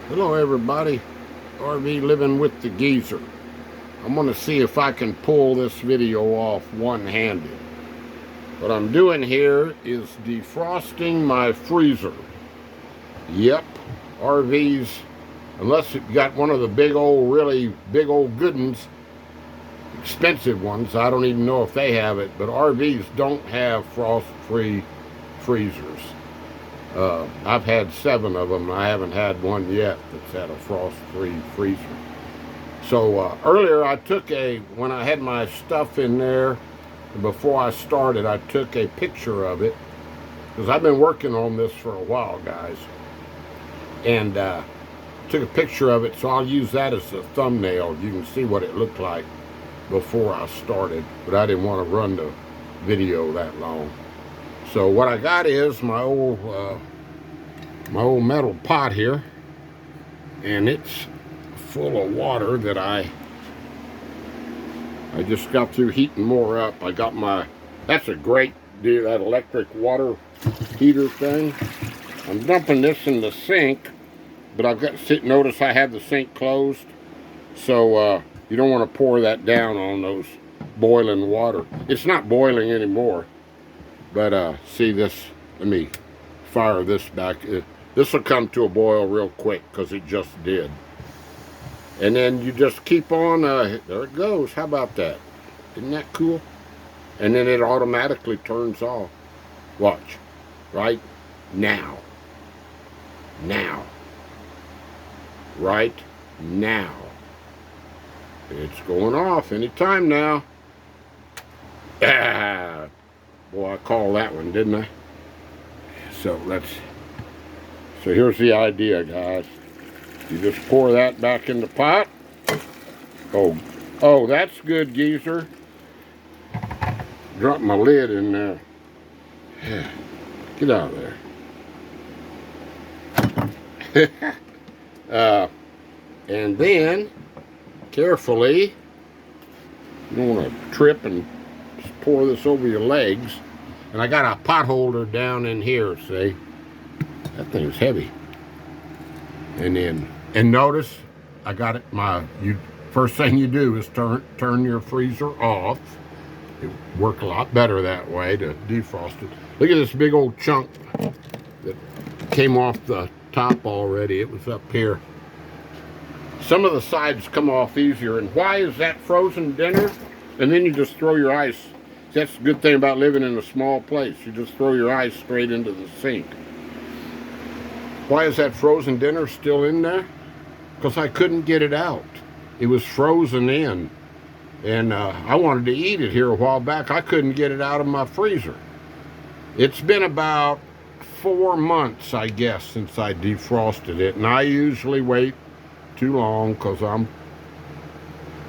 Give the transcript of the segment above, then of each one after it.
Hello everybody, RV Living with the Geezer. I'm going to see if I can pull this video off one-handed. What I'm doing here is defrosting my freezer. Yep, RVs, unless you got one of the big old, really big old good ones, expensive ones, I don't even know if they have it, but RVs don't have frost-free freezers. I've had 7 of them. I haven't had one yet that's had a frost-free freezer. So earlier when I had my stuff in there, before I started, I took a picture of it, because I've been working on this for a while, guys. And took a picture of it, so I'll use that as a thumbnail. You can see what it looked like before I started, but I didn't want to run the video that long. So what I got is my old metal pot here, and it's full of water that I just got through heating more up. I got that's a great deal, that electric water heater thing. I'm dumping this in the sink, but notice I have the sink closed, so you don't want to pour that down on those boiling water. It's not boiling anymore. But see this, let me fire this back. This will come to a boil real quick because it just did. And then you just keep on, there it goes. How about that? Isn't that cool? And then it automatically turns off. Watch, right now. Now. Right now. It's going off anytime now. Ah. Boy, I called that one, didn't I? So here's the idea, guys. You just pour that back in the pot. Oh, that's good, Geezer. Drop my lid in there. Get out of there. And then, carefully, you don't want to trip and just pour this over your legs. And I got a pot holder down in here, see? That thing's heavy. And notice, I got it, first thing you do is turn your freezer off. It works a lot better that way to defrost it. Look at this big old chunk that came off the top already. It was up here. Some of the sides come off easier. And why is that frozen dinner? And then you just throw your ice. That's the good thing about living in a small place. You just throw your ice straight into the sink. Why is that frozen dinner still in there? Because I couldn't get it out. It was frozen in. And I wanted to eat it here a while back. I couldn't get it out of my freezer. It's been about 4 months, I guess, since I defrosted it. And I usually wait too long because I'm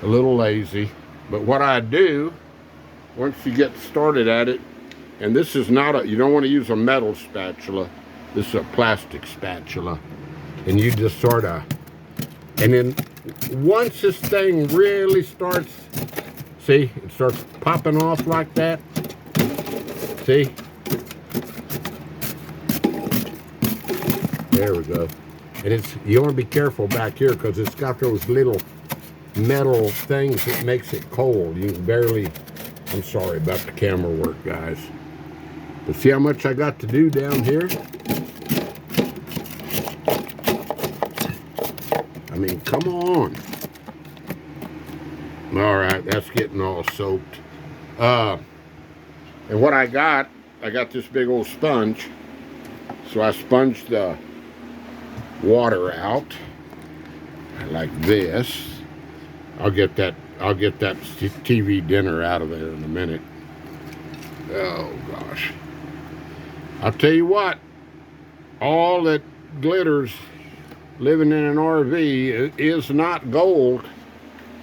a little lazy. But what I do, once you get started at it, and this is not you don't want to use a metal spatula. This is a plastic spatula. And you just sort of, and then once this thing really starts, see, it starts popping off like that. See? There we go. And you want to be careful back here because it's got those little metal things that makes it cold. You can barely, I'm sorry about the camera work, guys. But see how much I got to do down here? I mean, come on. All right, that's getting all soaked. And what I got this big old sponge. So I sponged the water out like this. I'll get that TV dinner out of there in a minute. Oh gosh. I'll tell you what, all that glitters living in an RV is not gold.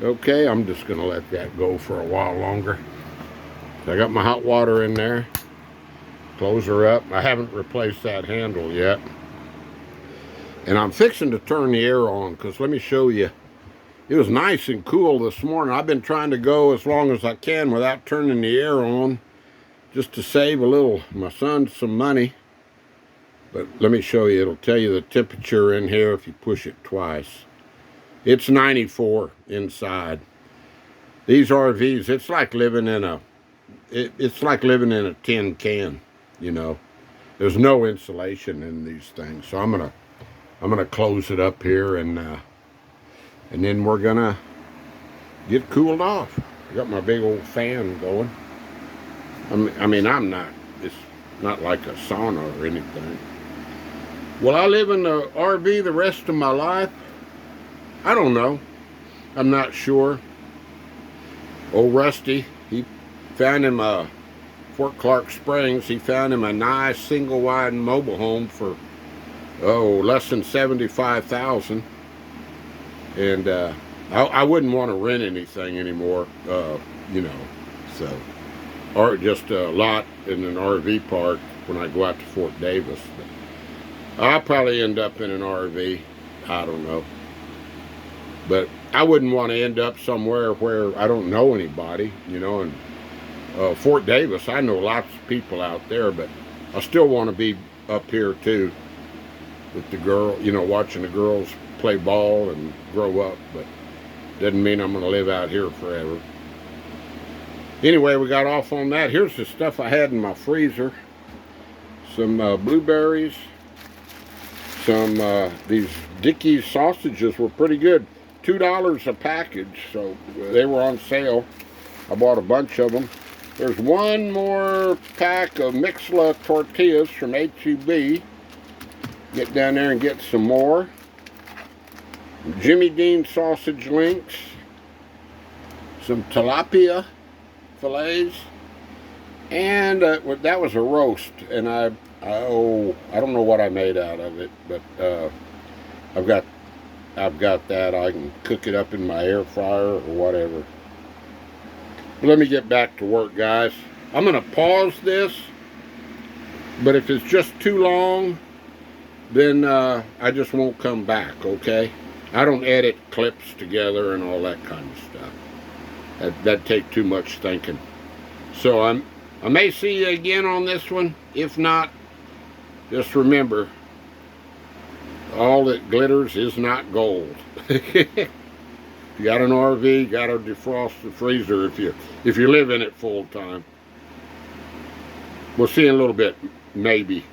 Okay, I'm just gonna let that go for a while longer. I got my hot water in there. Close her up. I haven't replaced that handle yet. And I'm fixing to turn the air on because let me show you. It was nice and cool this morning. I've been trying to go as long as I can without turning the air on, just to save my son some money. But let me show you. It'll tell you the temperature in here if you push it twice. It's 94 inside. These RVs, it's like living in a tin can, you know. There's no insulation in these things. So I'm gonna close it up here, and then we're gonna get cooled off. I got my big old fan going. It's not like a sauna or anything. Will I live in the RV the rest of my life? I don't know. I'm not sure. Old Rusty, he found him Fort Clark Springs. He found him a nice single wide mobile home for less than $75,000. And I wouldn't want to rent anything anymore, you know. So, or just a lot in an RV park when I go out to Fort Davis. But I'll probably end up in an RV. I don't know. But I wouldn't want to end up somewhere where I don't know anybody, you know. And Fort Davis, I know lots of people out there, but I still want to be up here too with the girl, you know, watching the girls play ball and grow up. But doesn't mean I'm going to live out here forever. Anyway, we got off on that. Here's the stuff I had in my freezer. Some blueberries. Some, these Dickie's sausages were pretty good. $2 a package, so they were on sale. I bought a bunch of them. There's one more pack of Mixla tortillas from H-E-B. Get down there and get some more. Jimmy Dean sausage links. Some tilapia fillets. And that was a roast, and I don't know what I made out of it, but I've got that. I can cook it up in my air fryer or whatever. Let me get back to work, guys. I'm going to pause this, but if it's just too long, then I just won't come back, okay? I don't edit clips together and all that kind of stuff. That'd take too much thinking. So I may see you again on this one. If not, just remember, all that glitters is not gold. You got an RV, you got to defrost the freezer if you live in it full time. We'll see you in a little bit, maybe.